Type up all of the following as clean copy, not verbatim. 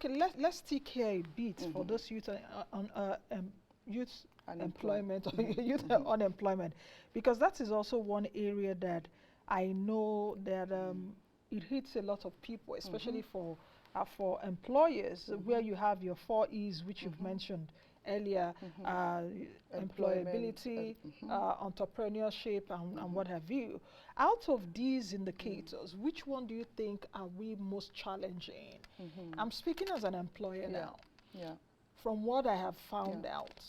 okay, let's stick here a bit for those youth youth employment or youth unemployment, because that is also one area that I know that it hits a lot of people, especially for employers, where you have your 4 E's, which you've mentioned earlier, employability, entrepreneurship, and what have you. Out of these indicators, which one do you think are we most challenging? I'm speaking as an employer now. From what I have found out,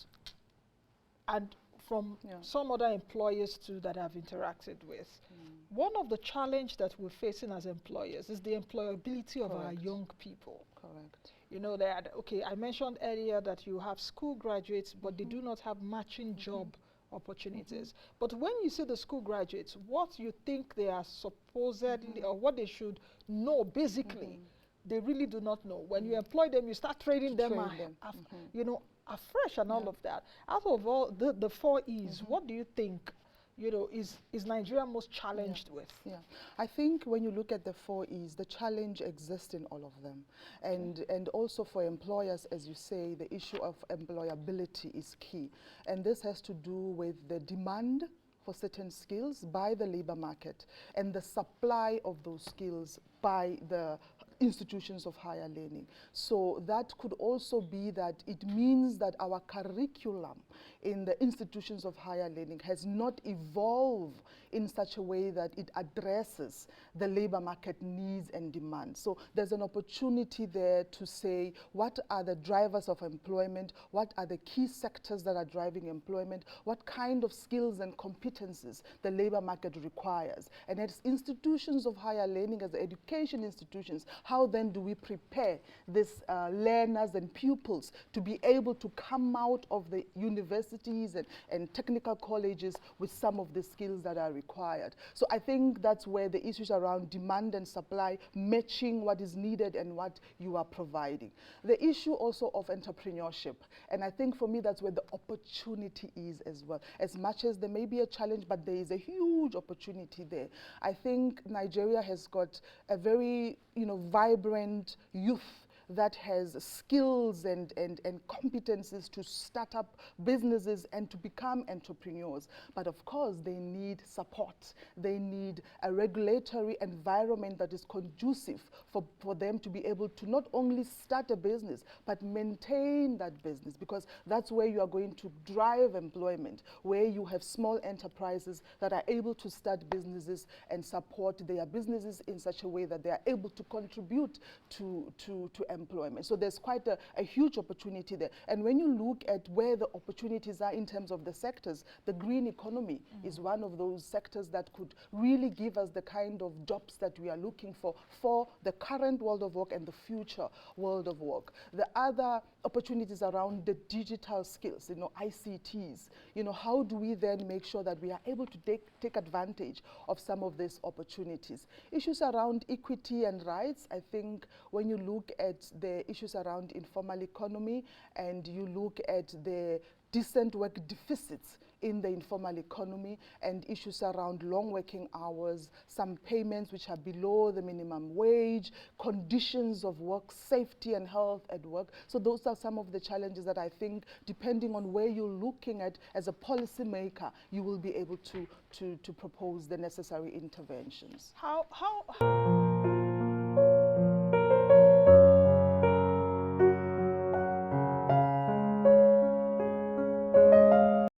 and from some other employers too that I've interacted with, one of the challenges that we're facing as employers is the employability of our young people. Correct. You know that, okay, I mentioned earlier that you have school graduates, but they do not have matching job opportunities. But when you see the school graduates, what you think they are supposedly, or what they should know basically, they really do not know. When you employ them, you start training them, you know, afresh and all of that. Out of all the 4 E's, what do you think, you know, is Nigeria most challenged with? I think when you look at the 4 E's, the challenge exists in all of them. And also for employers, as you say, the issue of employability is key. And this has to do with the demand for certain skills by the labor market and the supply of those skills by the institutions of higher learning. So that could also be that it means that our curriculum in the institutions of higher learning has not evolved in such a way that it addresses the labor market needs and demands. So there's an opportunity there to say, what are the drivers of employment? What are the key sectors that are driving employment? What kind of skills and competencies the labor market requires? And as institutions of higher learning, as education institutions, how then do we prepare these learners and pupils to be able to come out of the universities and technical colleges with some of the skills that are required? So I think that's where the issues around demand and supply, matching what is needed and what you are providing. The issue also of entrepreneurship, and I think for me that's where the opportunity is as well. As much as there may be a challenge, but there is a huge opportunity there. I think Nigeria has got a very, you know, vibrant youth that has skills and competencies to start up businesses and to become entrepreneurs. But of course, they need support. They need a regulatory environment that is conducive for them to be able to not only start a business, but maintain that business, because that's where you are going to drive employment, where you have small enterprises that are able to start businesses and support their businesses in such a way that they are able to contribute to employment. So there's quite a huge opportunity there. And when you look at where the opportunities are in terms of the sectors, the green economy is one of those sectors that could really give us the kind of jobs that we are looking for the current world of work and the future world of work. The other opportunities around the digital skills, you know, ICTs, you know, how do we then make sure that we are able to take advantage of some of these opportunities? Issues around equity and rights, I think when you look at the issues around informal economy and you look at the decent work deficits in the informal economy and issues around long working hours, some payments which are below the minimum wage, conditions of work, safety and health at work. So those are some of the challenges that I think, depending on where you're looking at as a policy maker, you will be able to propose the necessary interventions. How